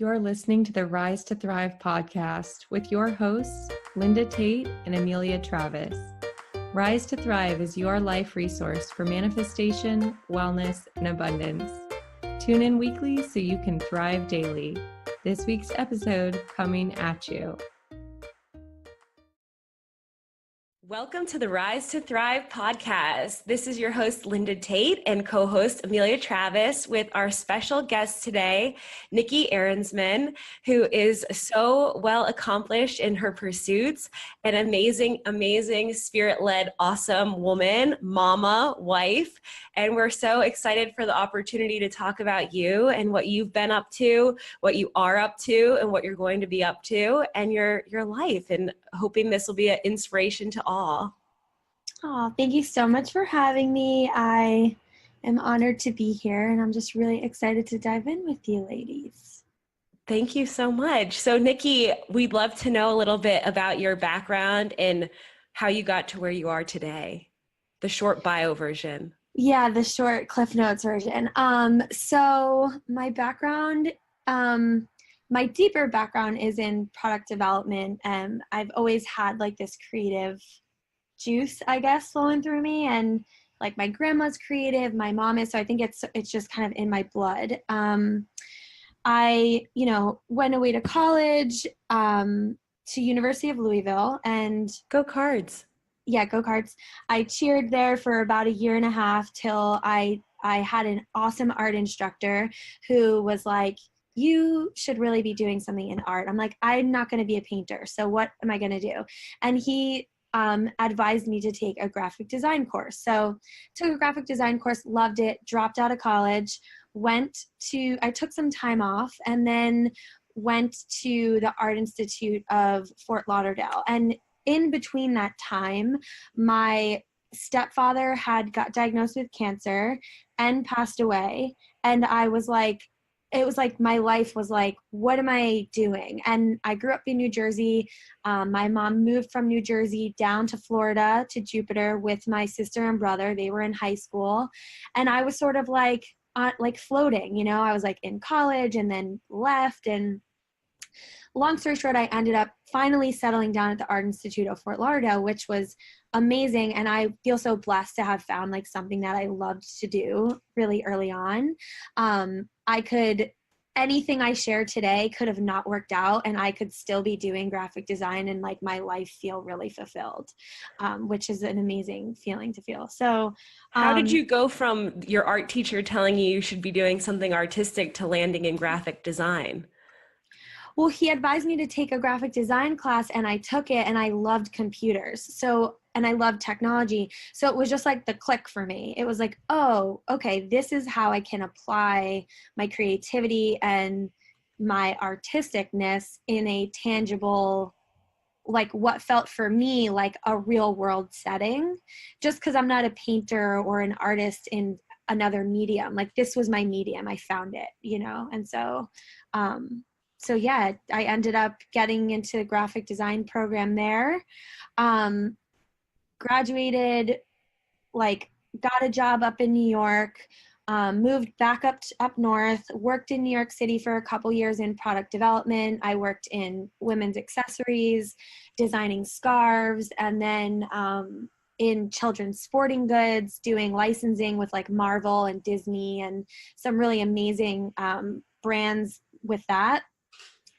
You're listening to the Rise to Thrive podcast with your hosts, Linda Tate and Amelia Travis. Rise to Thrive is your life resource for manifestation, wellness, and abundance. Tune in weekly so you can thrive daily. This week's episode coming at you. Welcome to the Rise to Thrive podcast. This is your host, Linda Tate, and co-host Amelia Travis with our special guest today, Nikki Arensman, who is so well accomplished in her pursuits, an amazing spirit-led, awesome woman, mama, wife. And we're so excited for the opportunity to talk about you and what you've been up to, what you are up to, and what you're going to be up to, and your life, and hoping this will be an inspiration to all. Oh, thank you so much for having me. I am honored to be here, and I'm just really excited to dive in with you ladies. Thank you so much. So Nikki, we'd love to know a little bit about your background and how you got to where you are today. The short bio version. Yeah, the short Cliff Notes version. So my background, my deeper background is in product development. I've always had like this creative juice, I guess, flowing through me, and like my grandma's creative, my mom is, so I think it's just kind of in my blood. I went away to college, to University of Louisville, and go Cards. Yeah, go Cards. I cheered there for about a year and a half till I had an awesome art instructor who was like, you should really be doing something in art. I'm like, I'm not going to be a painter, so what am I going to do? And he advised me to take a graphic design course. So took a graphic design course, loved it, dropped out of college, I took some time off, and then went to the Art Institute of Fort Lauderdale. And in between that time, my stepfather got diagnosed with cancer and passed away. And I was like, it was like my life was like, what am I doing? And I grew up in New Jersey. My mom moved from New Jersey down to Florida, to Jupiter, with my sister and brother. They were in high school. And I was sort of like floating, I was like in college and then left. And long story short, I ended up finally settling down at the Art Institute of Fort Lauderdale, which was amazing. And I feel so blessed to have found like something that I loved to do really early on. Anything I share today could have not worked out, and I could still be doing graphic design and like my life feel really fulfilled, which is an amazing feeling to feel. So how did you go from your art teacher telling you should be doing something artistic to landing in graphic design? Well, he advised me to take a graphic design class, and I took it, and I loved computers. And I loved technology. So it was just like the click for me. It was like, oh, okay, this is how I can apply my creativity and my artisticness in a tangible, like what felt for me like a real world setting, just because I'm not a painter or an artist in another medium. Like this was my medium. I found it, and so yeah, I ended up getting into the graphic design program there. Graduated, got a job up in New York, moved back up north, worked in New York City for a couple years in product development. I worked in women's accessories, designing scarves, and then in children's sporting goods, doing licensing with like Marvel and Disney and some really amazing brands with that.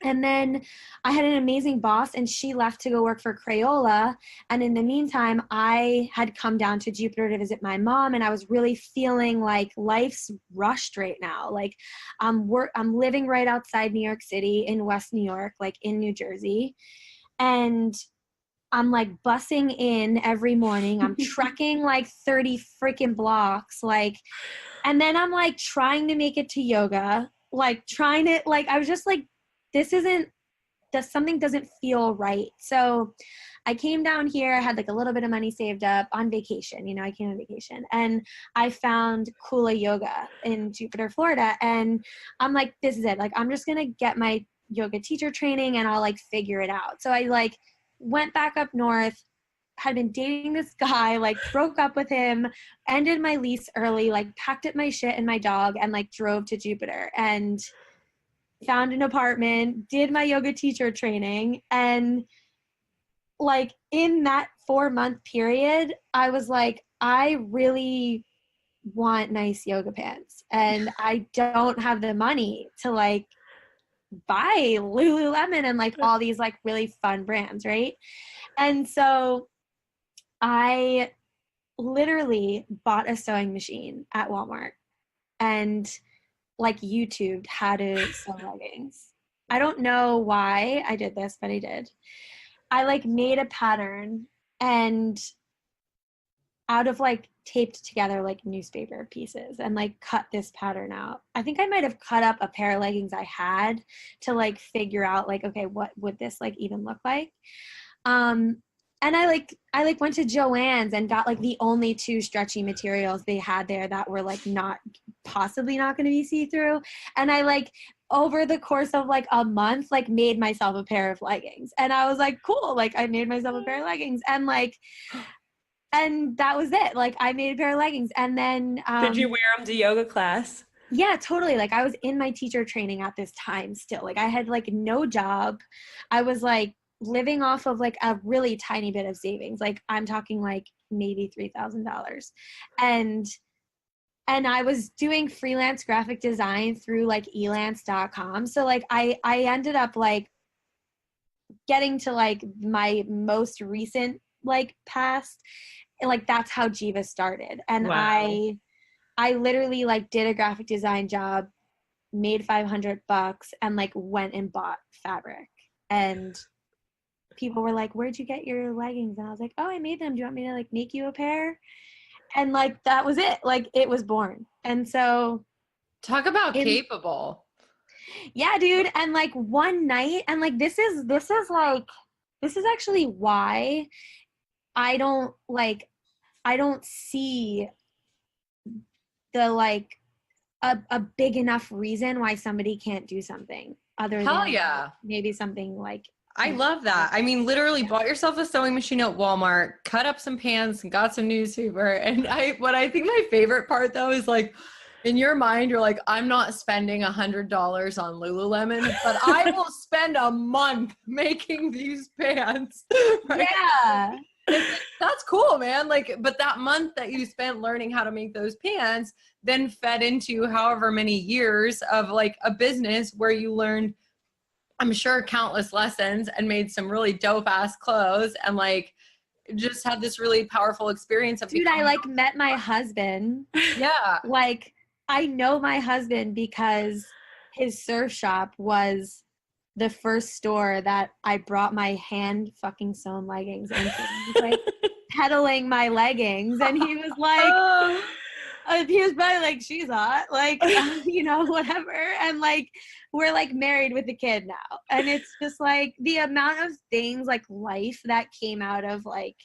And then I had an amazing boss, and she left to go work for Crayola. And in the meantime, I had come down to Jupiter to visit my mom, and I was really feeling like life's rushed right now. Like I'm living right outside New York City in West New York, like in New Jersey. And I'm like bussing in every morning. I'm trekking like 30 freaking blocks. And then I'm like trying to make it to yoga, I was just like, something doesn't feel right. So I came down here, I had like a little bit of money saved up on vacation, I came on vacation, and I found Kula Yoga in Jupiter, Florida. And I'm like, this is it. Like, I'm just going to get my yoga teacher training and I'll like figure it out. So I like went back up north, had been dating this guy, like broke up with him, ended my lease early, like packed up my shit and my dog and like drove to Jupiter. And found an apartment, did my yoga teacher training, and like in that 4-month period, I was like, I really want nice yoga pants, and I don't have the money to like buy Lululemon and like all these like really fun brands, right? And so I literally bought a sewing machine at Walmart and like YouTubed how to sew leggings. I don't know why I did this, but I did. I like made a pattern and out of like taped together like newspaper pieces and like cut this pattern out. I think I might have cut up a pair of leggings I had to like figure out like, okay, what would this like even look like? And I went to Joann's and got like the only 2 stretchy materials they had there that were like not possibly not going to be see-through. And I like over the course of like a month, like made myself a pair of leggings. And I was like, cool. Like I made myself a pair of leggings and like, and that was it. Like I made a pair of leggings. And then, Did you wear them to yoga class? yeah, totally. Like I was in my teacher training at this time still. Like I had like no job. I was like living off of like a really tiny bit of savings. Like I'm talking like maybe $3,000. And I was doing freelance graphic design through like elance.com. So like I ended up like getting to like my most recent like past, and like that's how Jiva started. And wow. I literally like did a graphic design job, made $500 and like went and bought fabric. And people were like, where'd you get your leggings? And I was like, oh, I made them. Do you want me to like make you a pair? And like, that was it. Like it was born. And so talk about capable. Yeah, dude. And like one night, and like, this is actually why I don't see the like a big enough reason why somebody can't do something other Hell than yeah. maybe something like I love that. I mean, literally bought yourself a sewing machine at Walmart, cut up some pants and got some newspaper. And what I think my favorite part though is like, in your mind, you're like, I'm not spending $100 on Lululemon, but I will spend a month making these pants. Right? Yeah. That's cool, man. Like, but that month that you spent learning how to make those pants then fed into however many years of like a business where you learned, I'm sure, countless lessons and made some really dope ass clothes and like just had this really powerful experience of dude, I like met my husband. Yeah. Like I know my husband because his surf shop was the first store that I brought my hand fucking sewn leggings into. He was like peddling my leggings and he was like he was probably like, she's hot, like you know, whatever. And like we're like married with a kid now, and it's just like the amount of things like life that came out of like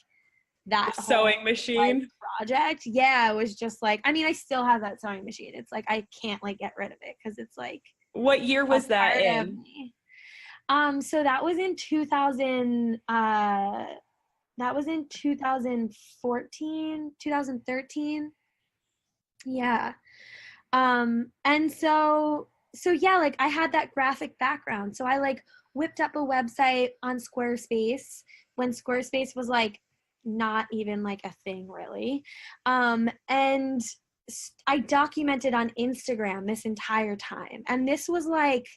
that sewing machine project. Yeah, it was just like, I mean, I still have that sewing machine. It's like I can't like get rid of it because it's like, what year was that in? So that was in 2014, 2013. Yeah. And so yeah, like I had that graphic background. So I like whipped up a website on Squarespace when Squarespace was like not even like a thing really. And I documented on Instagram this entire time. And this was like,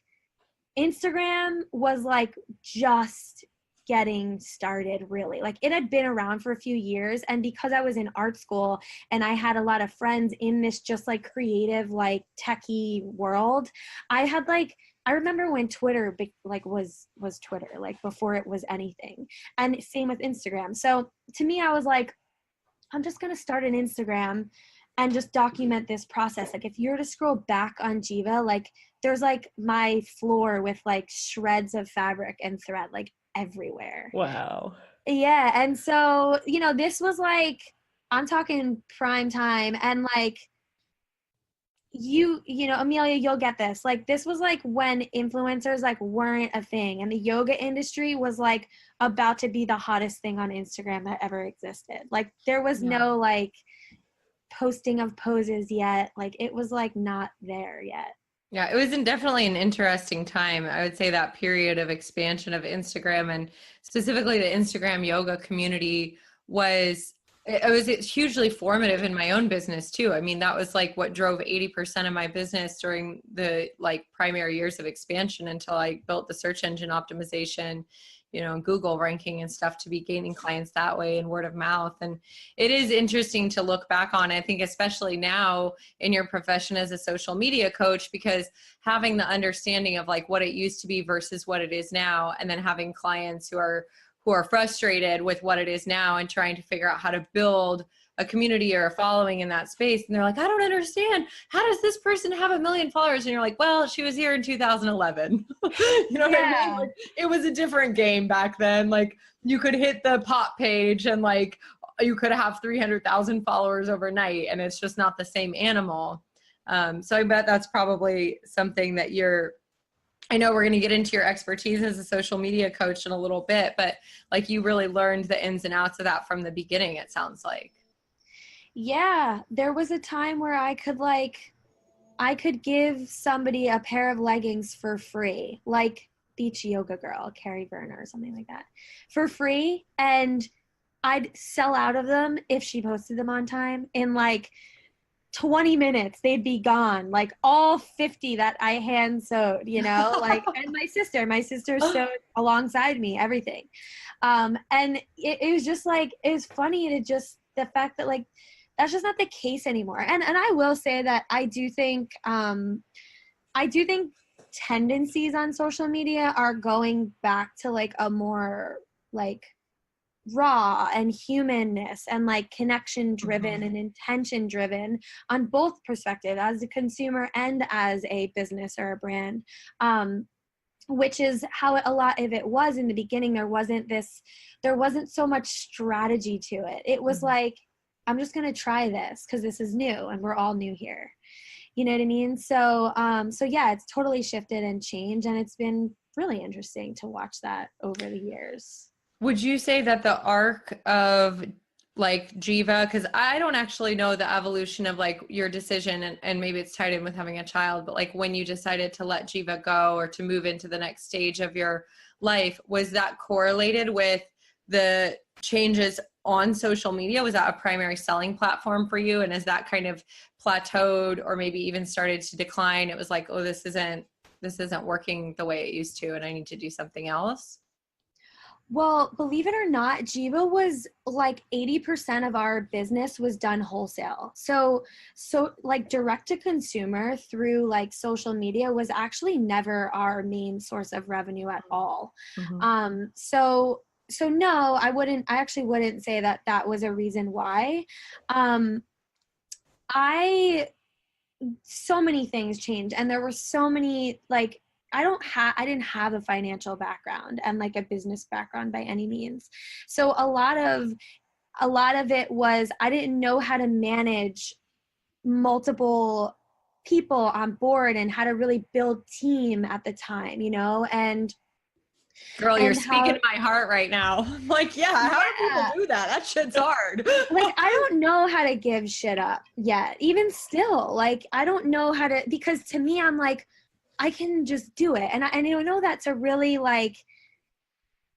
Instagram was like just getting started really. Like it had been around for a few years, and because I was in art school and I had a lot of friends in this just like creative like techie world, I had like, I remember when Twitter like was Twitter, like before it was anything, and same with Instagram. So to me, I was like, I'm just gonna start an Instagram and just document this process. Like if you were to scroll back on Jiva, like there's like my floor with like shreds of fabric and thread like everywhere. Wow. Yeah. And so, you know, this was like, I'm talking prime time, and like you know, Amelia, you'll get this. Like this was like when influencers like weren't a thing, and the yoga industry was like about to be the hottest thing on Instagram that ever existed. Like there was no like posting of poses yet. Like it was like not there yet. Yeah, it was definitely an interesting time. I would say that period of expansion of Instagram and specifically the Instagram yoga community was it's hugely formative in my own business too. I mean, that was like what drove 80% of my business during the like primary years of expansion until I built the search engine optimization, Google ranking and stuff to be gaining clients that way and word of mouth. And it is interesting to look back on, I think, especially now in your profession as a social media coach, because having the understanding of like what it used to be versus what it is now, and then having clients who are frustrated with what it is now and trying to figure out how to build a community or a following in that space. And they're like, I don't understand. How does this person have 1 million followers? And you're like, well, she was here in 2011. You know what I mean? Like, it was a different game back then. Like, you could hit the pop page and like, you could have 300,000 followers overnight, and it's just not the same animal. So I bet that's probably something that I know we're going to get into your expertise as a social media coach in a little bit, but like you really learned the ins and outs of that from the beginning, it sounds like. Yeah, there was a time where I could give somebody a pair of leggings for free, like Beach Yoga Girl, Carrie Verner or something like that, for free. And I'd sell out of them if she posted them on time. In like 20 minutes, they'd be gone. Like all 50 that I hand sewed, like, and my sister sewed alongside me, everything. And it was just like, it was funny to just the fact that like, that's just not the case anymore. And I will say that I do think tendencies on social media are going back to like a more like raw and humanness and like connection driven and intention driven on both perspective as a consumer and as a business or a brand, which is how a lot of it was in the beginning. There wasn't so much strategy to it. It was like, I'm just going to try this because this is new and we're all new here. You know what I mean? So yeah, it's totally shifted and changed, and it's been really interesting to watch that over the years. Would you say that the arc of like Jiva, because I don't actually know the evolution of like your decision, and maybe it's tied in with having a child, but like when you decided to let Jiva go or to move into the next stage of your life, was that correlated with the changes on social media? Was that a primary selling platform for you? And as that kind of plateaued or maybe even started to decline, it was like, oh, this isn't working the way it used to, and I need to do something else? Well, believe it or not, Jiva was like 80% of our business was done wholesale. So like direct to consumer through like social media was actually never our main source of revenue at all. So no, I actually wouldn't say that that was a reason why. So many things changed, and there were so many like, I didn't have a financial background and like a business background by any means. So a lot of it was, I didn't know how to manage multiple people on board and how to really build team at the time, and girl, you're speaking to my heart right now. I'm like, how do people do that? That shit's hard. Like, I don't know how to give shit up yet. Even still, like, I don't know how to, because to me, I'm like, I can just do it. And I know that's a really like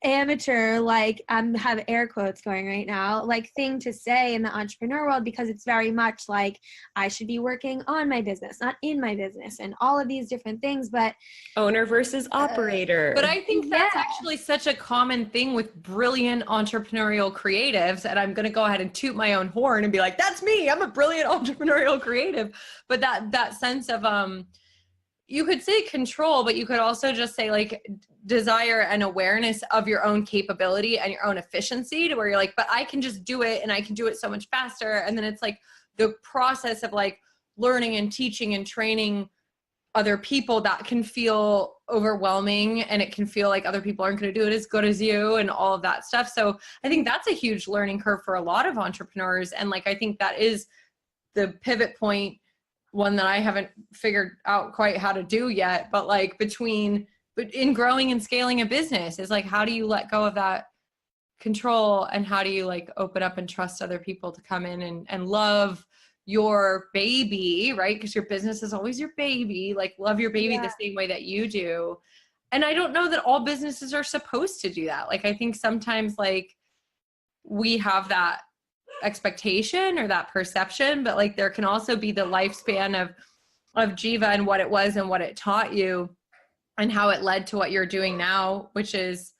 amateur, like have air quotes going right now, like thing to say in the entrepreneur world, because it's very much like I should be working on my business, not in my business, and all of these different things. But owner versus operator. But I think that's actually such a common thing with brilliant entrepreneurial creatives. And I'm going to go ahead and toot my own horn and be like, that's me. I'm a brilliant entrepreneurial creative. But that sense of, you could say control, but you could also just say like desire and awareness of your own capability and your own efficiency, to where you're like, but I can just do it, and I can do it so much faster. And then it's like the process of like learning and teaching and training other people, that can feel overwhelming, and it can feel like other people aren't going to do it as good as you and all of that stuff. So I think that's a huge learning curve for a lot of entrepreneurs. And like, I think that is the pivot point, one that I haven't figured out quite how to do yet, but like but in growing and scaling a business is like, how do you let go of that control, and how do you like open up and trust other people to come in and love your baby, right? Because your business is always your baby, like love your baby the Yeah. same way that you do. And I don't know that all businesses are supposed to do that. Like, I think sometimes like we have that expectation or that perception, but like there can also be the lifespan of Jiva and what it was and what it taught you and how it led to what you're doing now, which is,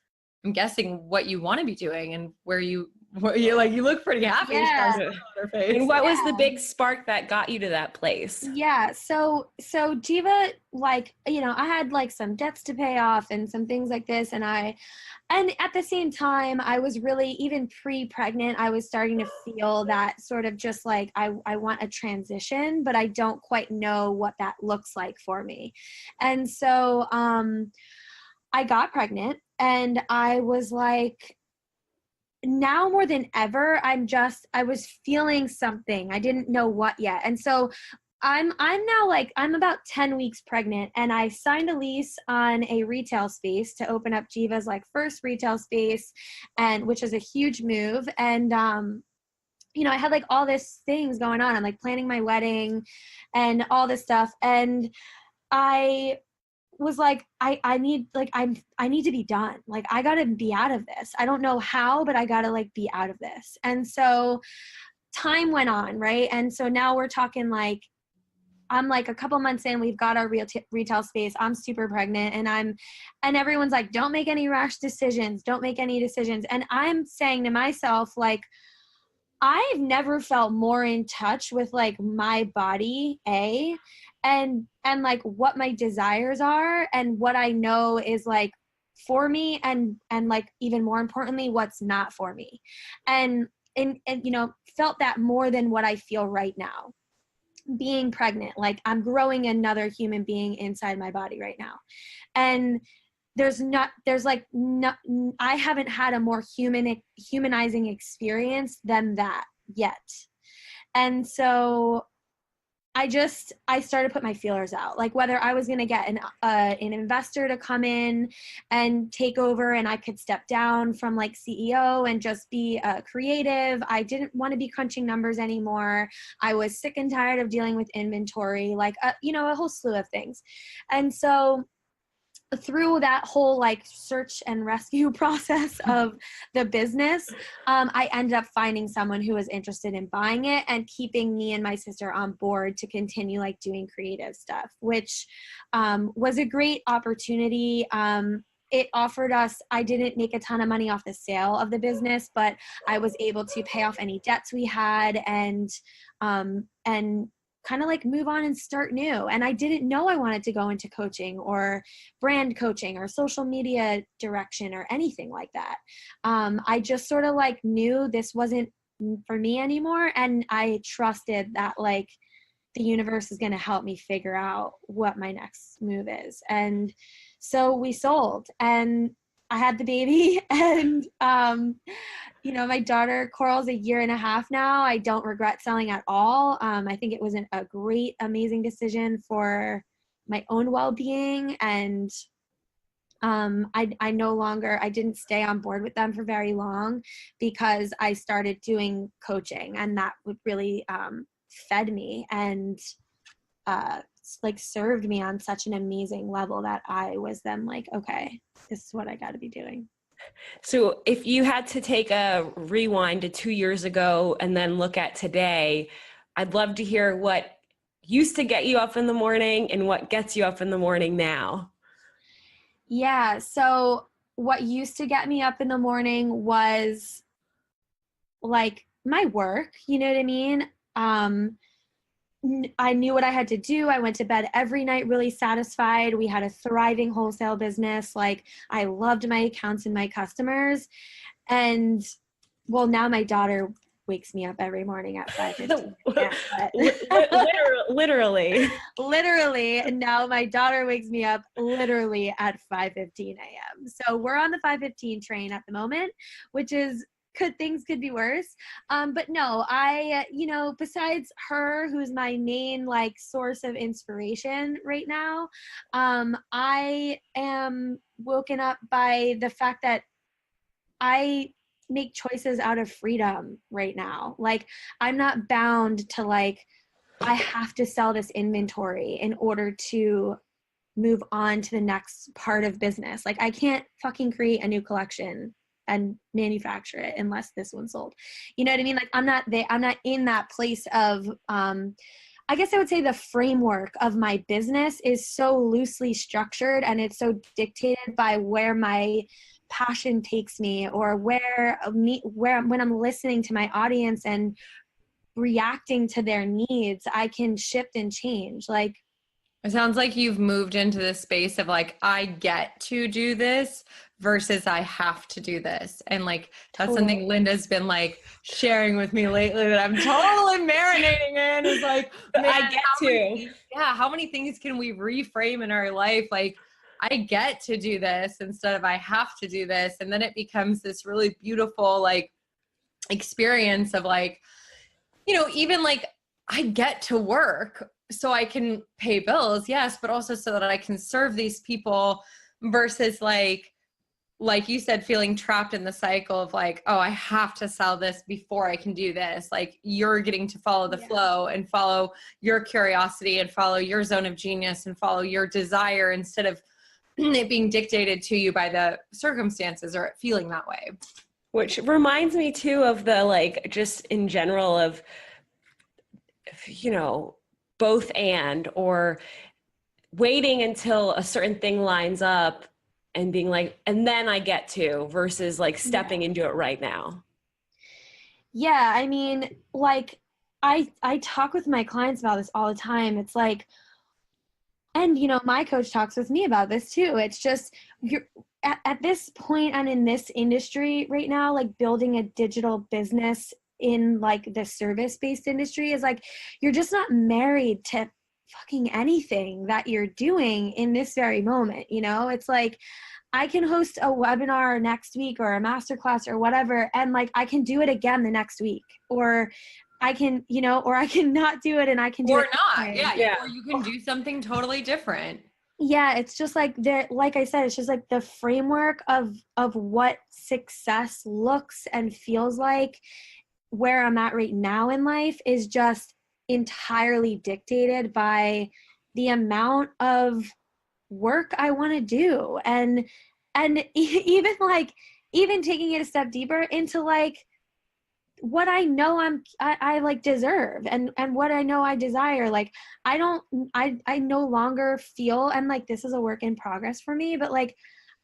I'm guessing, what you want to be doing and where you like, you look pretty happy. Yeah. And what was the big spark that got you to that place? Yeah. So Jiva, like, you know, I had like some debts to pay off and some things like this. And at the same time, I was really, even pre-pregnant, I was starting to feel that sort of just like, I want a transition, but I don't quite know what that looks like for me. And so, I got pregnant and I was like, now more than ever, I was feeling something. I didn't know what yet. And so I'm now like, I'm about 10 weeks pregnant and I signed a lease on a retail space to open up Jiva's like first retail space, and which is a huge move. And, you know, I had like all this things going on. I'm like planning my wedding and all this stuff. And I was like, I need to be done. Like, I gotta be out of this. I don't know how, but I gotta like be out of this. And so time went on, right? And so now we're talking like, I'm like a couple months in, we've got our retail space. I'm super pregnant and everyone's like, don't make any rash decisions. Don't make any decisions. And I'm saying to myself, like, I've never felt more in touch with like my body, and like what my desires are and what I know is like for me, and like even more importantly, what's not for me. And you know, felt that more than what I feel right now. Being pregnant, like I'm growing another human being inside my body right now. And I haven't had a more humanizing experience than that yet. And so I started to put my feelers out, like whether I was going to get an investor to come in and take over and I could step down from like CEO and just be creative. I didn't want to be crunching numbers anymore. I was sick and tired of dealing with inventory, like, you know, a whole slew of things. And so through that whole like search and rescue process of the business, I ended up finding someone who was interested in buying it and keeping me and my sister on board to continue like doing creative stuff, which was a great opportunity. It offered us, I didn't make a ton of money off the sale of the business, but I was able to pay off any debts we had and kind of like move on and start new. And I didn't know I wanted to go into coaching or brand coaching or social media direction or anything like that. I just sort of like knew this wasn't for me anymore. And I trusted that like the universe is going to help me figure out what my next move is. And so we sold and I had the baby and, you know, my daughter Coral's 1.5 years now. I don't regret selling at all. I think it was a great, amazing decision for my own well-being. And I didn't stay on board with them for very long because I started doing coaching, and that would really fed me and like served me on such an amazing level that I was then like, okay, this is what I got to be doing. So if you had to take a rewind to 2 years ago and then look at today, I'd love to hear what used to get you up in the morning and what gets you up in the morning now. Yeah. So what used to get me up in the morning was like my work, you know what I mean? I knew what I had to do. I went to bed every night really satisfied. We had a thriving wholesale business. Like I loved my accounts and my customers. And well, now my daughter wakes me up every morning at 5:15. Literally. Literally. And now my daughter wakes me up literally at 5:15 a.m. So we're on the 5:15 train at the moment, which is things could be worse. But no, you know, besides her, who's my main like source of inspiration right now, I am woken up by the fact that I make choices out of freedom right now. Like, I'm not bound to like, I have to sell this inventory in order to move on to the next part of business. Like, I can't fucking create a new collection and manufacture it unless this one's sold. You know what I mean? Like, I'm not in that place of, I guess I would say the framework of my business is so loosely structured, and it's so dictated by where my passion takes me, or where when I'm listening to my audience and reacting to their needs, I can shift and change. Like, it sounds like you've moved into this space of like, I get to do this versus I have to do this. And like, that's something Linda's been like sharing with me lately that I'm totally marinating in, is like, man, I get to. How many things can we reframe in our life? Like, I get to do this instead of I have to do this. And then it becomes this really beautiful, like, experience of like, you know, even like, I get to work so I can pay bills, yes, but also so that I can serve these people, versus like you said, feeling trapped in the cycle of like, oh, I have to sell this before I can do this. Like, you're getting to follow the flow and follow your curiosity and follow your zone of genius and follow your desire, instead of it being dictated to you by the circumstances or it feeling that way. Which reminds me too of the, like, just in general of, you know, both and, or waiting until a certain thing lines up and being like, and then I get to, versus like stepping into it right now. Yeah. I mean, like, I talk with my clients about this all the time. It's like, and you know, my coach talks with me about this too. It's just, you're at this point and in this industry right now, like, building a digital business in like the service-based industry is like, you're just not married to fucking anything that you're doing in this very moment. You know, it's like, I can host a webinar next week or a masterclass or whatever, and like, I can do it again the next week, or I can, you know, or I can not do it and I can do it. Or not. Yeah. Or you can do something totally different. Yeah, it's just like there, like I said, it's just like the framework of what success looks and feels like where I'm at right now in life is just entirely dictated by the amount of work I want to do. And even like, even taking it a step deeper into like what I know I like deserve, and what I know I desire. Like, I no longer feel, and like, this is a work in progress for me, but like,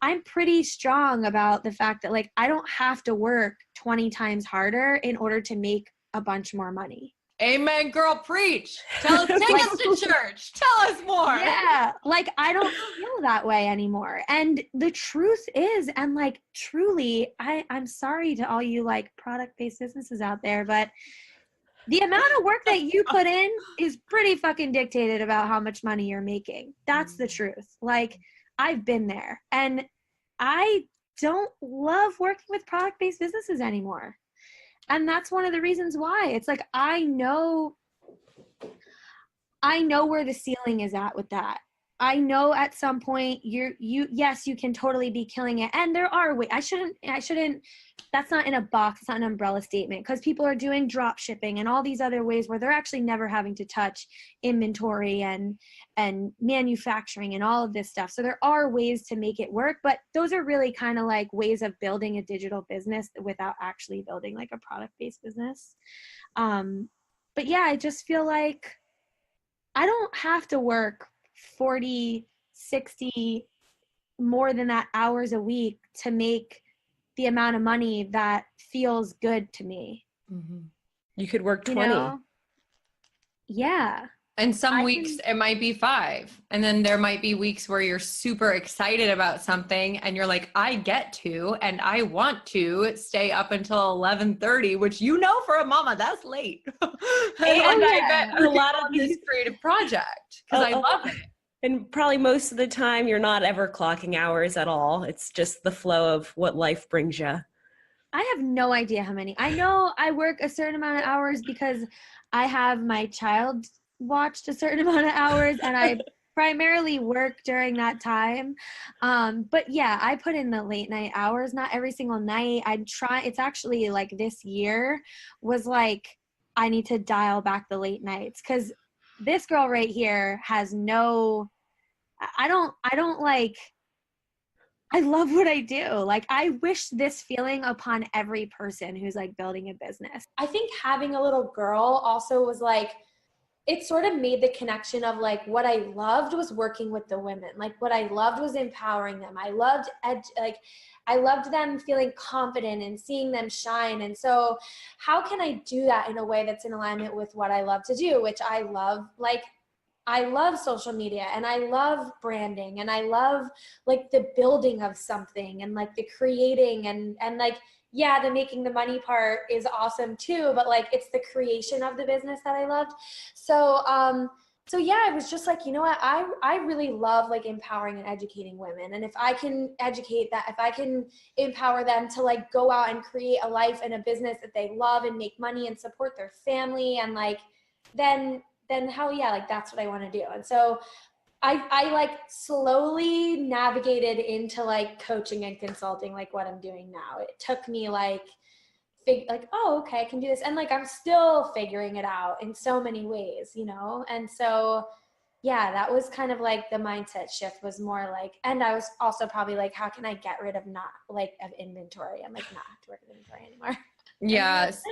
I'm pretty strong about the fact that like, I don't have to work 20 times harder in order to make a bunch more money. Amen, girl, preach. Take us to church. Tell us more. Yeah, like, I don't feel that way anymore. And the truth is, and like, truly, I'm sorry to all you like product-based businesses out there, but the amount of work that you put in is pretty fucking dictated about how much money you're making. That's the truth. Like, I've been there, and I don't love working with product-based businesses anymore. And that's one of the reasons why. It's like, I know where the ceiling is at with that. I know at some point yes, you can totally be killing it. And there are ways. I shouldn't, that's not in a box. It's not an umbrella statement, because people are doing drop shipping and all these other ways where they're actually never having to touch inventory and manufacturing and all of this stuff. So there are ways to make it work, but those are really kind of like ways of building a digital business without actually building like a product-based business. But yeah, I just feel like I don't have to work 40, 60, more than that hours a week to make the amount of money that feels good to me. Mm-hmm. You could work 20. You know? Yeah. And some weeks it might be 5. And then there might be weeks where you're super excited about something and you're like, I get to, and I want to stay up until 11:30, which, you know, for a mama, that's late. And I bet a lot of this creative project, because I love it. And probably most of the time you're not ever clocking hours at all. It's just the flow of what life brings you. I have no idea how many. I know I work a certain amount of hours because I have my child watched a certain amount of hours, and I primarily work during that time. But yeah, I put in the late night hours, not every single night. It's actually like this year was like, I need to dial back the late nights, because this girl right here has no, I don't like, I love what I do. Like, I wish this feeling upon every person who's like building a business. I think having a little girl also was like, it sort of made the connection of like, what I loved was working with the women. Like, what I loved was empowering them. I loved them feeling confident and seeing them shine. And so how can I do that in a way that's in alignment with what I love to do, which I love, like, I love social media, and I love branding, and I love like the building of something, and like the creating, and like, yeah, the making the money part is awesome too, but like, it's the creation of the business that I loved. So yeah, I was just like, you know what, I really love like empowering and educating women. And if I can educate that, if I can empower them to like go out and create a life and a business that they love and make money and support their family, and like, then hell yeah, like that's what I want to do. And so I like slowly navigated into like coaching and consulting, like what I'm doing now. It took me like, oh, okay, I can do this. And like, I'm still figuring it out in so many ways, you know? And so, yeah, that was kind of like the mindset shift was more like, and I was also probably like, how can I get rid of of inventory? I'm like, not have to work with inventory anymore. Yes.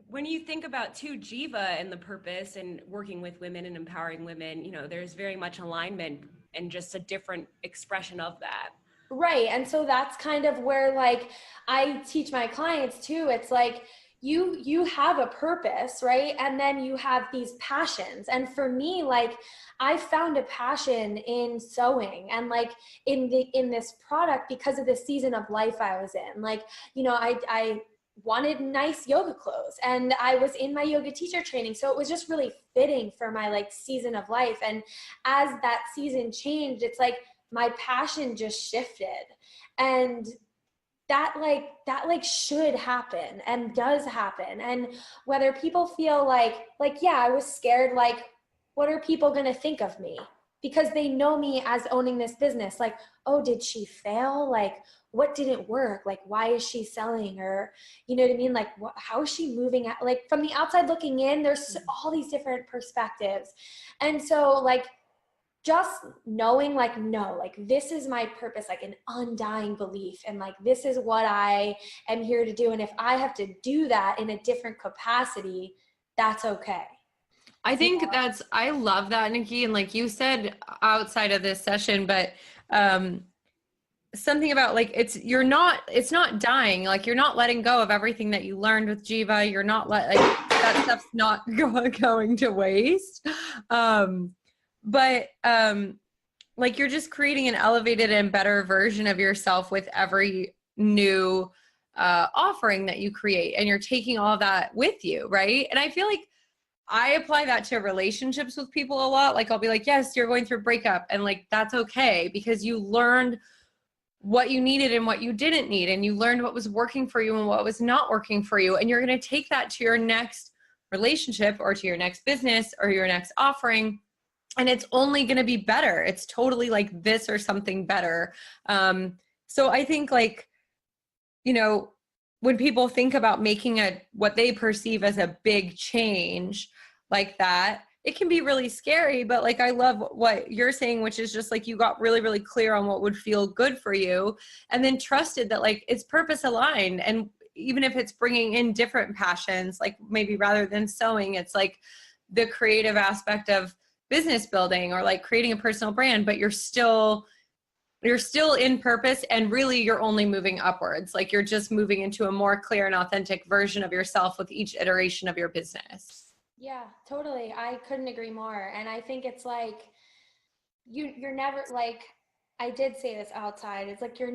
When you think about too Jiva and the purpose and working with women and empowering women, you know, there's very much alignment and just a different expression of that. Right. And so that's kind of where like I teach my clients too. It's like you have a purpose, right? And then you have these passions. And for me, like, I found a passion in sewing and like in this product because of the season of life I was in. Like, you know, I wanted nice yoga clothes, and I was in my yoga teacher training. So it was just really fitting for my like season of life. And as that season changed, it's like my passion just shifted. And that should happen and does happen. And whether people feel like, yeah, I was scared, like, what are people going to think of me? Because they know me as owning this business. Like, oh, did she fail? Like, what didn't work? Like, why is she selling? Or, you know what I mean? Like, how is she moving at? Like, from the outside looking in, there's all these different perspectives. And so like, just knowing like, no, like this is my purpose, like an undying belief. And like, this is what I am here to do. And if I have to do that in a different capacity, that's okay. I think I love that, Nikki. And like you said outside of this session, but something about like, it's not dying. Like, you're not letting go of everything that you learned with Jiva. You're not like that stuff's not going to waste. But like, you're just creating an elevated and better version of yourself with every new offering that you create, and you're taking all of that with you, right? And I feel like I apply that to relationships with people a lot. Like, I'll be like, yes, you're going through a breakup, and like, that's okay, because you learned what you needed and what you didn't need, and you learned what was working for you and what was not working for you, and you're going to take that to your next relationship or to your next business or your next offering. And it's only going to be better. It's totally like this or something better. So I think, like, you know, when people think about making what they perceive as a big change like that, it can be really scary. But like, I love what you're saying, which is just like, you got really, really clear on what would feel good for you, and then trusted that like it's purpose aligned. And even if it's bringing in different passions, like maybe rather than sewing, it's like the creative aspect of business building or like creating a personal brand, but you're still in purpose, and really you're only moving upwards. Like, you're just moving into a more clear and authentic version of yourself with each iteration of your business. Yeah, totally. I couldn't agree more. And I think it's like, you're never like, I did say this outside. It's like, you're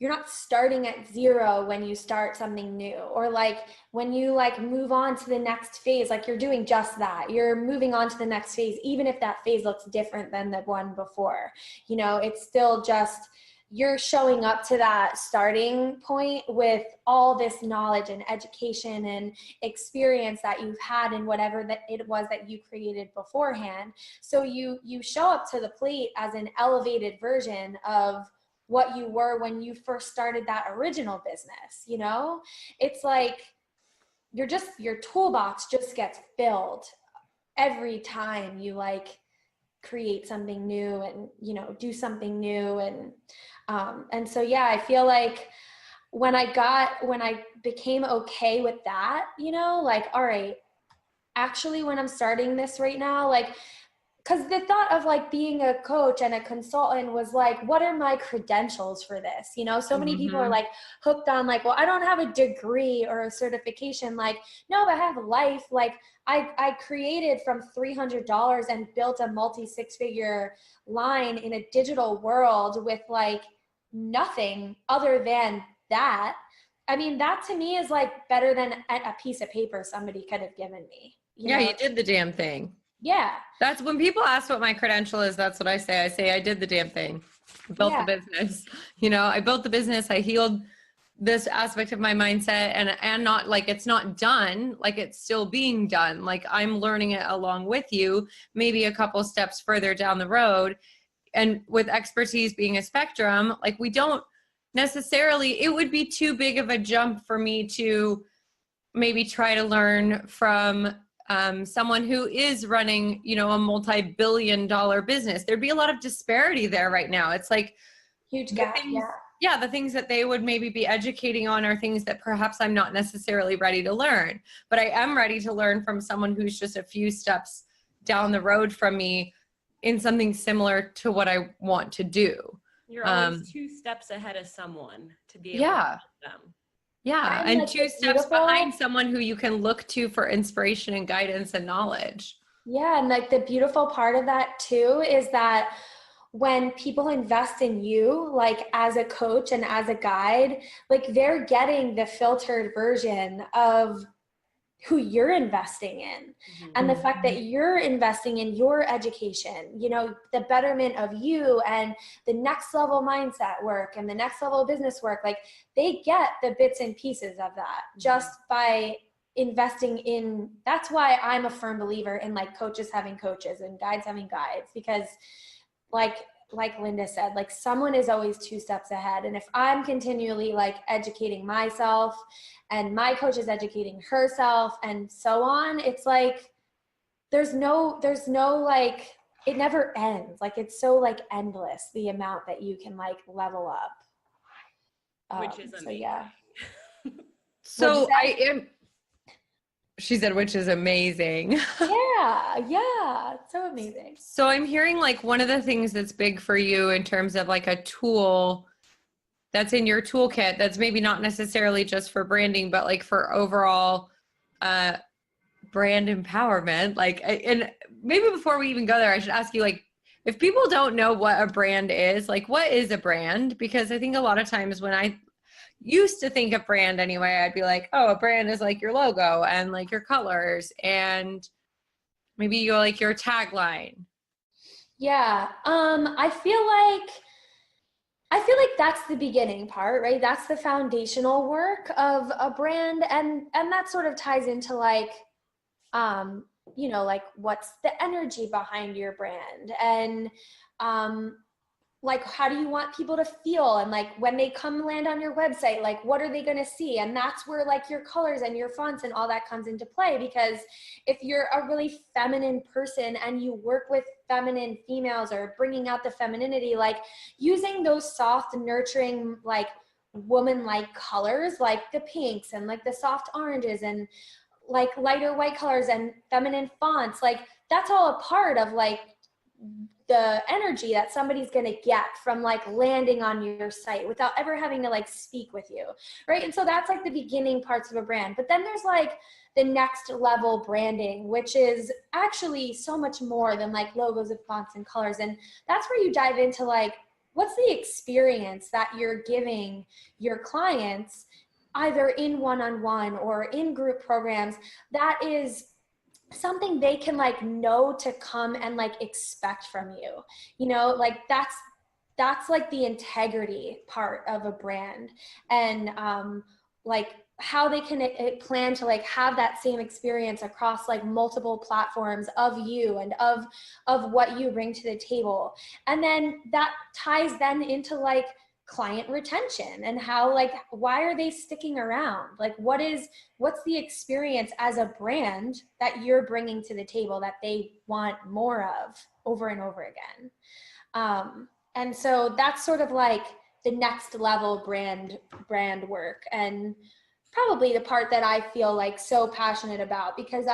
not starting at zero when you start something new, or like when you like move on to the next phase, like you're doing just that. You're moving on to the next phase, even if that phase looks different than the one before. You know, it's still just you're showing up to that starting point with all this knowledge and education and experience that you've had in whatever that it was that you created beforehand. So you show up to the plate as an elevated version of what you were when you first started that original business. You know, it's like your toolbox just gets filled every time you like create something new and, you know, do something new. And so, yeah, I feel like when I became okay with that, you know, like, all right, actually when I'm starting this right now, like, because the thought of like being a coach and a consultant was like, what are my credentials for this? You know, so many people are like hooked on like, well, I don't have a degree or a certification. Like, no, but I have life. Like I created from $300 and built a multi-six-figure line in a digital world with like nothing other than that. I mean, that to me is like better than a piece of paper somebody could have given me. You know? You did the damn thing. Yeah. That's when people ask what my credential is. That's what I say. I say, I did the damn thing. I built the business. You know, I built the business. I healed this aspect of my mindset and not like, it's not done. Like it's still being done. Like I'm learning it along with you, maybe a couple steps further down the road. And with expertise being a spectrum, like we don't necessarily, it would be too big of a jump for me to maybe try to learn from someone who is running, you know, a multi-billion-dollar business. There'd be a lot of disparity there right now. It's like huge gap. The things that they would maybe be educating on are things that perhaps I'm not necessarily ready to learn, but I am ready to learn from someone who's just a few steps down the road from me in something similar to what I want to do. You're always 2 steps ahead of someone to be able to help them. Yeah, and like 2 steps behind someone who you can look to for inspiration and guidance and knowledge. Yeah, and like the beautiful part of that too is that when people invest in you, like as a coach and as a guide, like they're getting the filtered version of who you're investing in. And the fact that you're investing in your education, you know, the betterment of you and the next level mindset work and the next level business work, like they get the bits and pieces of that just by investing in. That's why I'm a firm believer in like coaches having coaches and guides having guides, because like Linda said, like someone is always 2 steps ahead. And if I'm continually like educating myself and my coach is educating herself and so on, it's like, there's no like, it never ends. Like, it's so like endless, the amount that you can like level up. Which is amazing. So, yeah. She said, which is amazing. Yeah. So amazing. So I'm hearing like one of the things that's big for you in terms of like a tool that's in your toolkit that's maybe not necessarily just for branding, but like for overall brand empowerment. Like, and maybe before we even go there, I should ask you, like, if people don't know what a brand is, like what is a brand? Because I think a lot of times when I used to think of brand anyway, I'd be like, oh, a brand is like your logo and like your colors and maybe your like your tagline. Yeah. I feel like that's the beginning part, right? That's the foundational work of a brand. And that sort of ties into like, you know, like what's the energy behind your brand and, like, how do you want people to feel? And like, when they come land on your website, like, what are they going to see? And that's where like your colors and your fonts and all that comes into play. Because if you're a really feminine person and you work with feminine females or bringing out the femininity, like using those soft, nurturing, like woman-like colors, like the pinks and like the soft oranges and like lighter white colors and feminine fonts, like that's all a part of like the energy that somebody's going to get from like landing on your site without ever having to like speak with you, right? And so that's like the beginning parts of a brand. But then there's like the next level branding, which is actually so much more than like logos and fonts and colors. And that's where you dive into like, what's the experience that you're giving your clients, either in one-on-one or in group programs, that is something they can like know to come and like expect from you, you know, like that's that's like the integrity part of a brand, and like how they can plan to like have that same experience across like multiple platforms of you and of what you bring to the table. And then that ties then into like client retention and how, like, why are they sticking around? Like, what's the experience as a brand that you're bringing to the table that they want more of over and over again? And so that's sort of like the next level brand work, and probably the part that I feel like so passionate about, because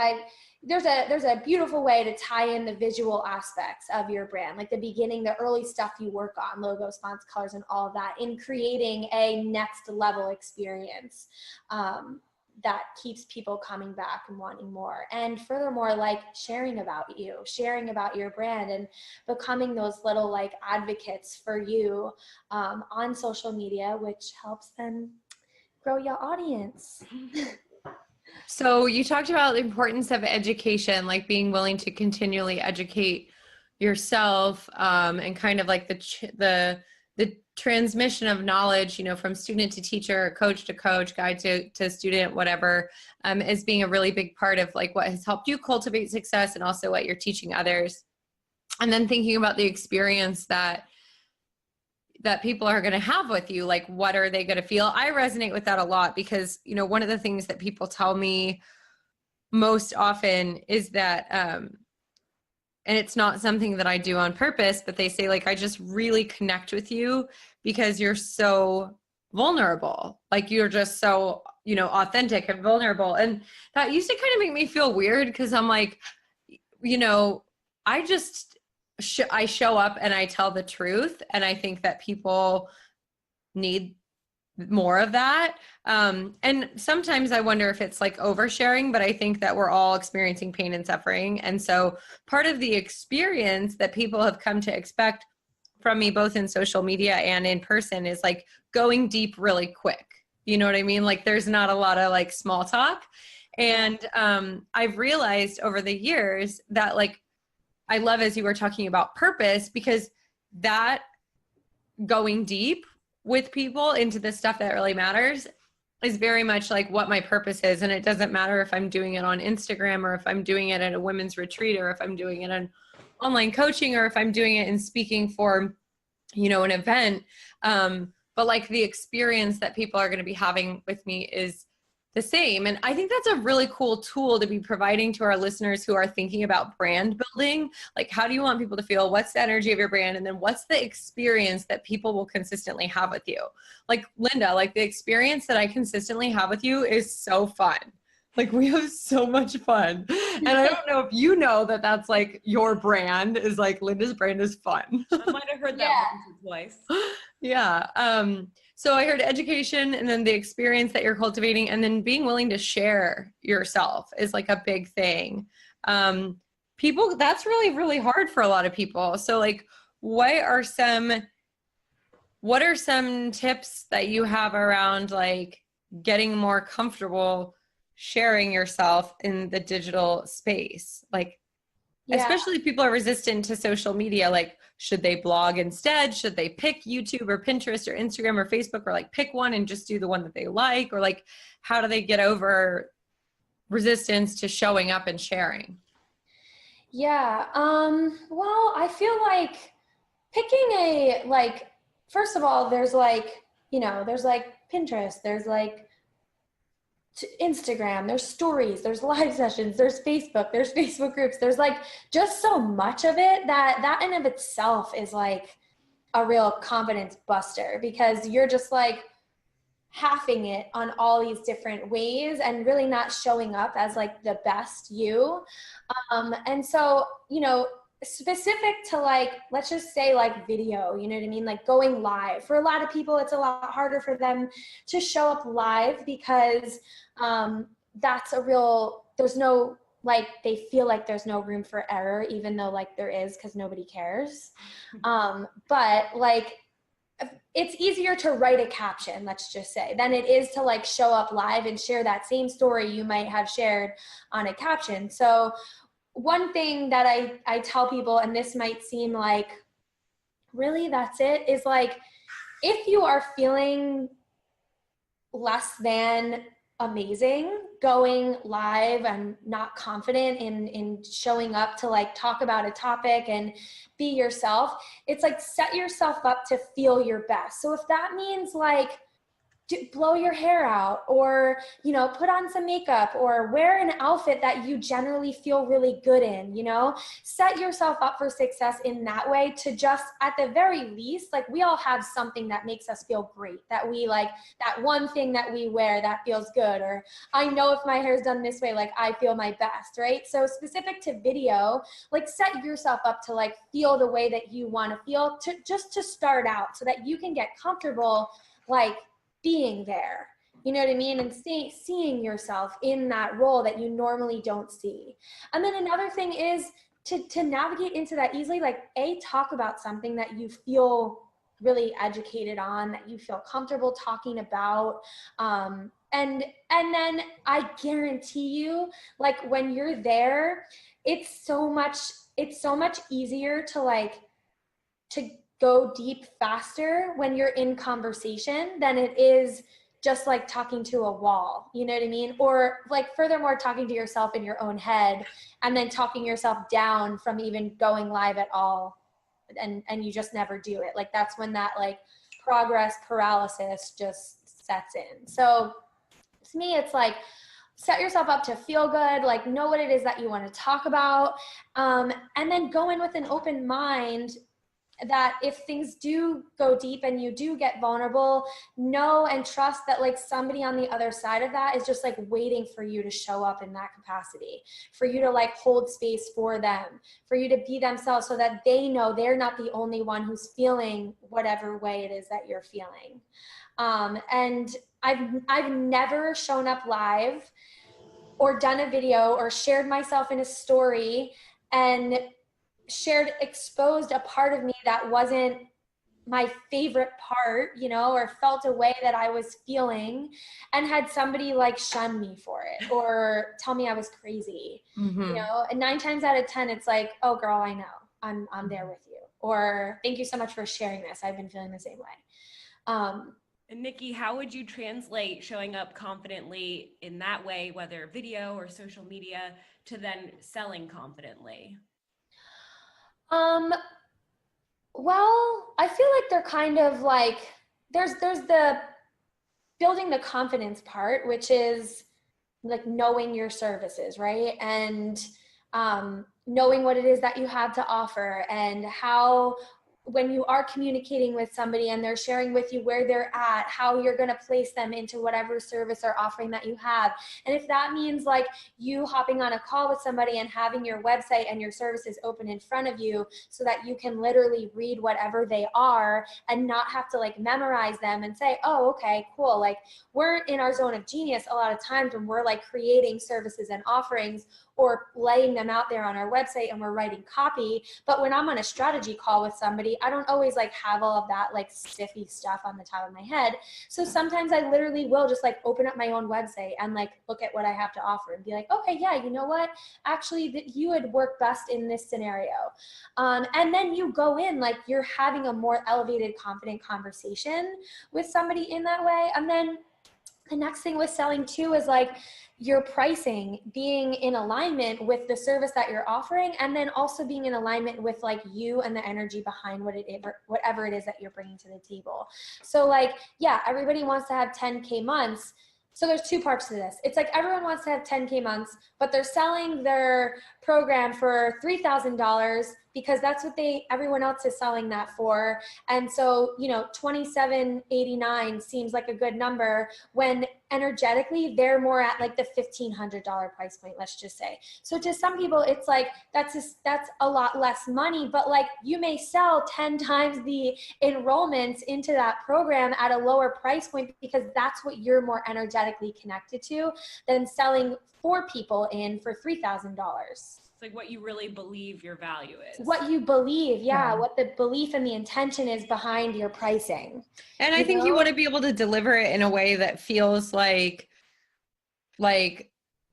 there's a beautiful way to tie in the visual aspects of your brand, like the beginning, the early stuff you work on, logos, fonts, colors, and all of that, in creating a next level experience that keeps people coming back and wanting more. And furthermore, like sharing about you, sharing about your brand, and becoming those little like advocates for you on social media, which helps them grow your audience. So you talked about the importance of education, like being willing to continually educate yourself, and kind of like the transmission of knowledge, you know, from student to teacher, coach to coach, guide to student, whatever, is being a really big part of like what has helped you cultivate success and also what you're teaching others. And then thinking about the experience that people are going to have with you, like what are they going to feel? I resonate with that a lot because, you know, one of the things that people tell me most often is that, and it's not something that I do on purpose, but they say like, I just really connect with you because you're so vulnerable. Like you're just so, you know, authentic and vulnerable. And that used to kind of make me feel weird because I'm like, you know, I show up and I tell the truth. And I think that people need more of that. And sometimes I wonder if it's like oversharing, but I think that we're all experiencing pain and suffering. And so part of the experience that people have come to expect from me, both in social media and in person, is like going deep really quick. You know what I mean? Like there's not a lot of like small talk. And I've realized over the years that like, I love, as you were talking about purpose, because that going deep with people into the stuff that really matters is very much like what my purpose is. And it doesn't matter if I'm doing it on Instagram or if I'm doing it at a women's retreat or if I'm doing it in online coaching or if I'm doing it in speaking for, you know, an event. But like the experience that people are going to be having with me is the same. And I think that's a really cool tool to be providing to our listeners who are thinking about brand building. Like, how do you want people to feel? What's the energy of your brand? And then what's the experience that people will consistently have with you? Like Linda, like the experience that I consistently have with you is so fun. Like we have so much fun. And I don't know if you know that that's like your brand is like Linda's brand is fun. I might have heard that once or twice. Yeah. So I heard education and then the experience that you're cultivating and then being willing to share yourself is like a big thing. People, that's really, really hard for a lot of people. So like, what are some tips that you have around like getting more comfortable sharing yourself in the digital space? Like, especially people are resistant to social media. Like, should they blog instead? Should they pick YouTube or Pinterest or Instagram or Facebook, or like pick one and just do the one that they like? Or like, how do they get over resistance to showing up and sharing? Yeah. Well, I feel like picking first of all, there's like, you know, there's like Pinterest, there's like Instagram, there's stories, there's live sessions, there's Facebook groups, there's like just so much of it that in of itself is like a real confidence buster, because you're just like halving it on all these different ways and really not showing up as like the best you. And so, you know, specific to like, let's just say like video, you know what I mean? Like going live. For a lot of people, it's a lot harder for them to show up live because that's a real, there's no, like, they feel like there's no room for error, even though like there is, because nobody cares. But like, it's easier to write a caption, let's just say, than it is to like show up live and share that same story you might have shared on a caption. So one thing that I tell people, and this might seem like really, that's it, is like, if you are feeling less than amazing going live and not confident in showing up to like talk about a topic and be yourself, it's like set yourself up to feel your best. So if that means like blow your hair out, or, you know, put on some makeup, or wear an outfit that you generally feel really good in, you know, set yourself up for success in that way, to just, at the very least, like, we all have something that makes us feel great, that we like, that one thing that we wear that feels good, or I know if my hair's done this way, like, I feel my best, right? So specific to video, like, set yourself up to like feel the way that you want to feel, to just to start out, so that you can get comfortable like being there, you know what I mean? And seeing yourself in that role that you normally don't see. And then another thing is to navigate into that easily, like, talk about something that you feel really educated on, that you feel comfortable talking about. And then I guarantee you, like, when you're there, it's so much easier to like, to go deep faster when you're in conversation than it is just like talking to a wall, you know what I mean? Or like, furthermore, talking to yourself in your own head, and then talking yourself down from even going live at all. And you just never do it. Like, that's when that like progress paralysis just sets in. So to me, it's like, set yourself up to feel good, like, know what it is that you want to talk about. And then go in with an open mind, that if things do go deep and you do get vulnerable, know and trust that like somebody on the other side of that is just like waiting for you to show up in that capacity, for you to like hold space for them, for you to be themselves, so that they know they're not the only one who's feeling whatever way it is that you're feeling. And I've never shown up live or done a video or shared myself in a story and exposed a part of me that wasn't my favorite part, you know, or felt a way that I was feeling, and had somebody like shun me for it or tell me I was crazy, you know. And 9 times out of 10, it's like, oh girl, I know, I'm there with you, or thank you so much for sharing this, I've been feeling the same way. And Nikki, how would you translate showing up confidently in that way, whether video or social media, to then selling confidently? Well, I feel like they're kind of like, there's the building the confidence part, which is like knowing your services, right? And knowing what it is that you have to offer, and how, when you are communicating with somebody and they're sharing with you where they're at, how you're going to place them into whatever service or offering that you have. And if that means like you hopping on a call with somebody and having your website and your services open in front of you, so that you can literally read whatever they are and not have to like memorize them and say, oh, okay, cool. Like, we're in our zone of genius a lot of times when we're like creating services and offerings, or laying them out there on our website, and we're writing copy. But when I'm on a strategy call with somebody, I don't always like have all of that like stiffy stuff on the top of my head. So sometimes I literally will just like open up my own website and like look at what I have to offer and be like, okay, yeah, you know what? Actually, that you would work best in this scenario. And then you go in like you're having a more elevated, confident conversation with somebody in that way. And then the next thing with selling too is like your pricing being in alignment with the service that you're offering, and then also being in alignment with like you and the energy behind whatever it is that you're bringing to the table. So like, yeah, everybody wants to have 10K months. So there's 2 parts to this. It's like everyone wants to have 10K months, but they're selling their program for $3,000 because that's what everyone else is selling that for. And so, you know, $2,789 seems like a good number when energetically they're more at like the $1,500 price point, let's just say. So to some people, it's like, that's a lot less money, but like you may sell 10 times the enrollments into that program at a lower price point, because that's what you're more energetically connected to than selling 4 people in for $3,000. It's like what you really believe your value is. What you believe, yeah, what the belief and the intention is behind your pricing. And I think you want to be able to deliver it in a way that feels like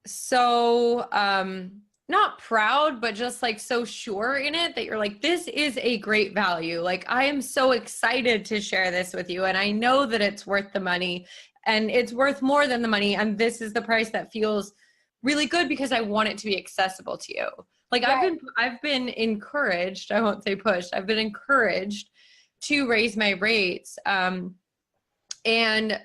so, not proud, but just like so sure in it that you're like, this is a great value. Like, I am so excited to share this with you. And I know that it's worth the money and it's worth more than the money. And this is the price that feels really good because I want it to be accessible to you. Like Right. I've been encouraged, I won't say pushed, I've been encouraged to raise my rates. And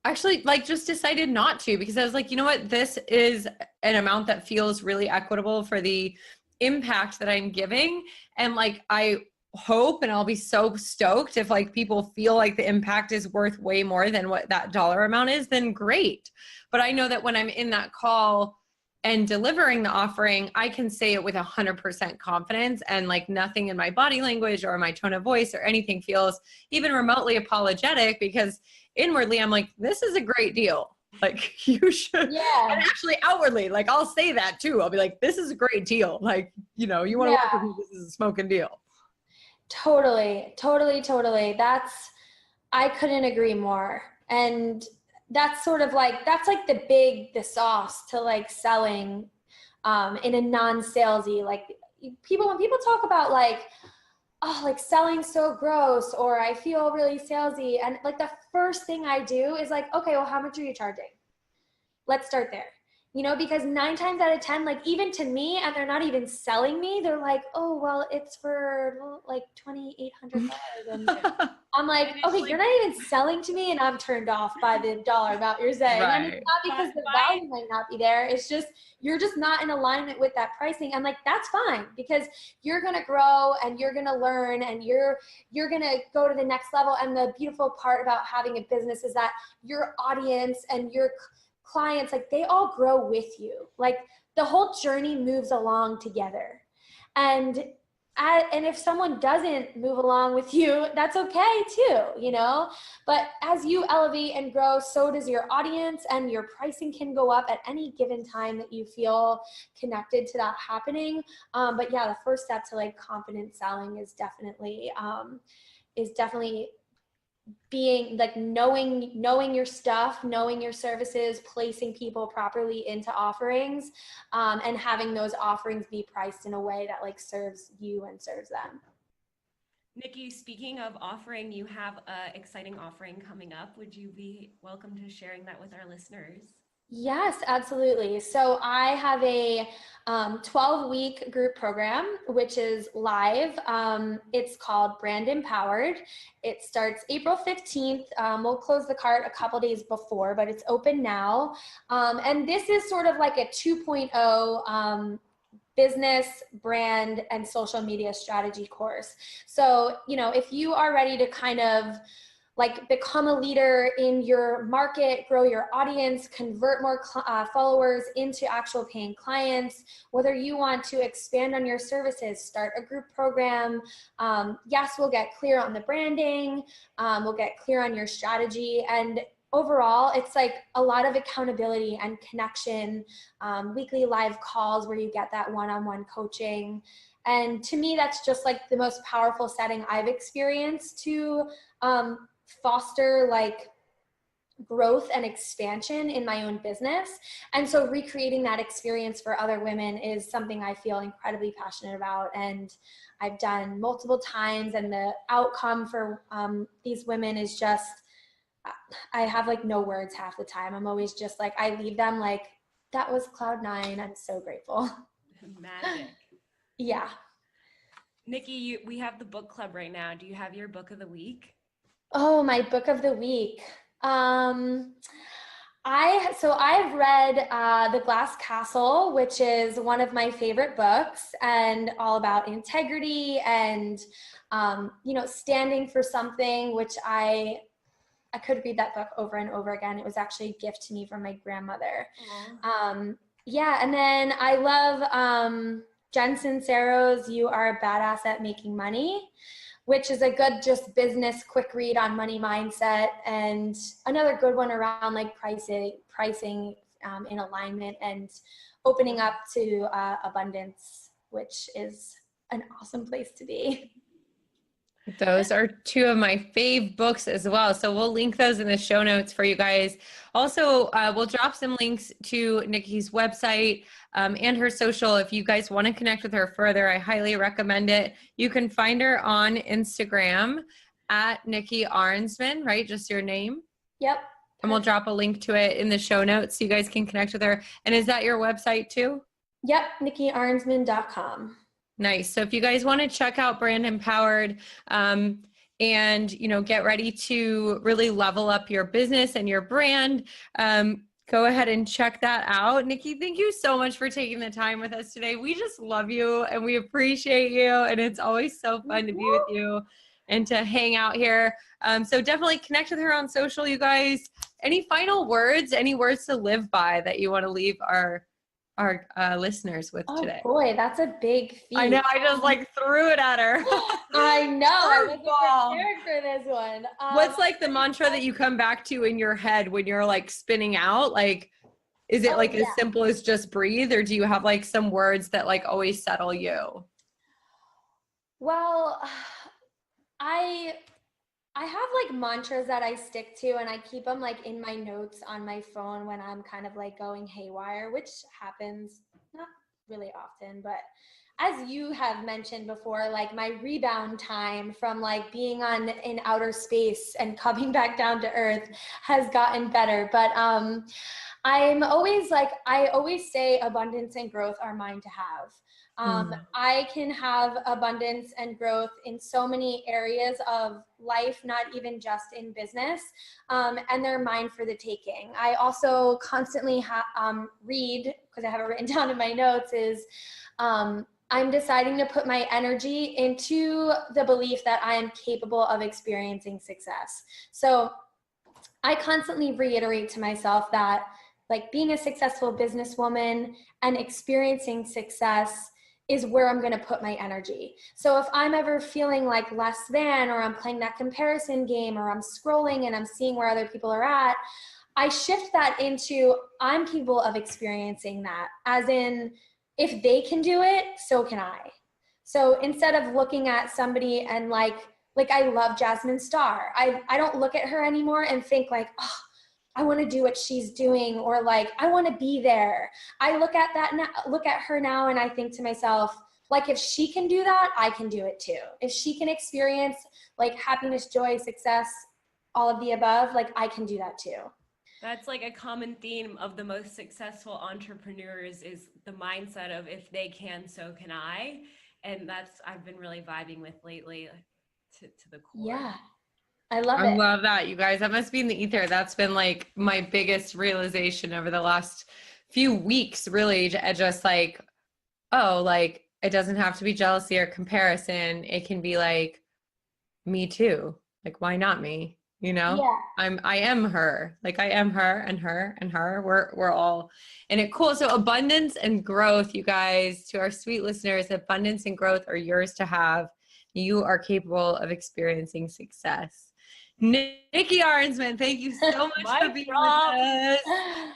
actually like just decided not to, because I was like, you know what, this is an amount that feels really equitable for the impact that I'm giving. And like, I hope, and I'll be so stoked if like people feel like the impact is worth way more than what that dollar amount is, then great. But I know that when I'm in that call and delivering the offering, I can say it with 100% confidence, and like nothing in my body language or my tone of voice or anything feels even remotely apologetic, because inwardly I'm like, this is a great deal. Like you should. Yeah. And actually outwardly, like I'll say that too. I'll be like, this is a great deal. Like, you know, you want to work with me, this is a smoking deal. Totally, totally, totally. I couldn't agree more. And that's sort of like, that's like the sauce to like selling in a non-salesy, like when people talk about like, oh, like selling so gross, or I feel really salesy. And like the first thing I do is like, okay, well, how much are you charging? Let's start there. You know, because 9 times out of 10, like even to me, and they're not even selling me, they're like, oh, well, it's for like $2,800. And I'm like, okay, you're not even selling to me, and I'm turned off by the dollar amount you're saying. Right. And it's not because the value might not be there. It's just, you're just not in alignment with that pricing. I'm like, that's fine, because you're going to grow and you're going to learn and you're going to go to the next level. And the beautiful part about having a business is that your audience and your clients, like they all grow with you. Like the whole journey moves along together. And if someone doesn't move along with you, that's okay too, you know? But as you elevate and grow, so does your audience, and your pricing can go up at any given time that you feel connected to that happening. But yeah, the first step to like confident selling is definitely being like knowing your stuff, knowing your services, placing people properly into offerings, and having those offerings be priced in a way that like serves you and serves them. Nikki, speaking of offering, you have an exciting offering coming up. Would you be welcome to sharing that with our listeners? Yes, absolutely. So I have a 12-week group program, which is live. It's called Brand Empowered. It starts April 15th. We'll close the cart a couple days before, but it's open now. And this is sort of like a 2.0 business, brand, and social media strategy course. So, you know, if you are ready to kind of like become a leader in your market, grow your audience, convert more followers into actual paying clients, whether you want to expand on your services, start a group program. Yes, we'll get clear on the branding. We'll get clear on your strategy. And overall, it's like a lot of accountability and connection, weekly live calls where you get that one-on-one coaching. And to me, that's just like the most powerful setting I've experienced to foster like growth and expansion in my own business. And so recreating that experience for other women is something I feel incredibly passionate about, and I've done multiple times, and the outcome for these women is just, I have like no words half the time. I'm always just like, I leave them like, that was cloud 9. I'm so grateful. Magic. Yeah. Nikki, we have the book club right now. Do you have your book of the week? Oh, my book of the week. I've read The Glass Castle, which is one of my favorite books, and all about integrity and you know, standing for something, which I could read that book over and over again. It was actually a gift to me from my grandmother. Yeah, and then I love Jen Sincero's You Are a Badass at Making Money, which is a good just business quick read on money mindset, and another good one around like pricing in alignment and opening up to abundance, which is an awesome place to be. Those are two of my fave books as well. So we'll link those in the show notes for you guys. Also, we'll drop some links to Nikki's website and her social. If you guys want to connect with her further, I highly recommend it. You can find her on Instagram at Nikki Arensman, right? Just your name? Yep. And we'll drop a link to it in the show notes so you guys can connect with her. And is that your website too? Yep, NikkiArensman.com. Nice. So if you guys want to check out Brand Empowered and, get ready to really level up your business and your brand, go ahead and check that out. Nikki, thank you so much for taking the time with us today. We just love you and we appreciate you. And it's always so fun to be with you and to hang out here. So definitely connect with her on social, you guys. Any final words, any words to live by that you want to leave our listeners with today? Oh boy, that's a big feat. I know, I just threw it at her. I know, I wasn't prepared for this one. What's the mantra that you come back to in your head when you're spinning out? Is it as simple as just breathe, or do you have some words that always settle you? Well, I have mantras that I stick to, and I keep them in my notes on my phone when I'm kind of going haywire, which happens not really often, but as you have mentioned before, my rebound time from being in outer space and coming back down to earth has gotten better. But I'm always I always say abundance and growth are mine to have. I can have abundance and growth in so many areas of life, not even just in business, and they're mine for the taking. I also constantly read, because I have it written down in my notes, is I'm deciding to put my energy into the belief that I am capable of experiencing success. So I constantly reiterate to myself that being a successful businesswoman and experiencing success is where I'm going to put my energy. So if I'm ever feeling less than, or I'm playing that comparison game, or I'm scrolling and I'm seeing where other people are at, I shift that into I'm capable of experiencing that, as in if they can do it, so can I. So instead of looking at somebody and I love Jasmine Star, I don't look at her anymore and think oh, I want to do what she's doing, or I want to be there. I look at her now and I think to myself, if she can do that, I can do it too. If she can experience happiness, joy, success, all of the above, I can do that too. That's a common theme of the most successful entrepreneurs, is the mindset of if they can, so can I. And that's, I've been really vibing with lately to the core. Yeah. I love it. I love that, you guys. That must be in the ether. That's been my biggest realization over the last few weeks, really. Just it doesn't have to be jealousy or comparison. It can be me too. Why not me? Yeah. I am her. I am her and her and her. We're all in it. Cool. So abundance and growth, you guys, to our sweet listeners, abundance and growth are yours to have. You are capable of experiencing success. Nikki Arensman, thank you so much for being with us.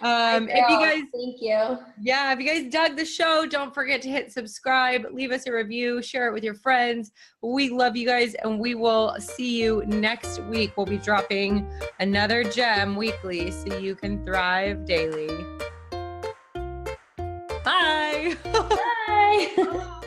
If you guys, thank you. Yeah, if you guys dug the show, don't forget to hit subscribe, leave us a review, share it with your friends. We love you guys, and we will see you next week. We'll be dropping another gem weekly so you can thrive daily. Bye. Bye.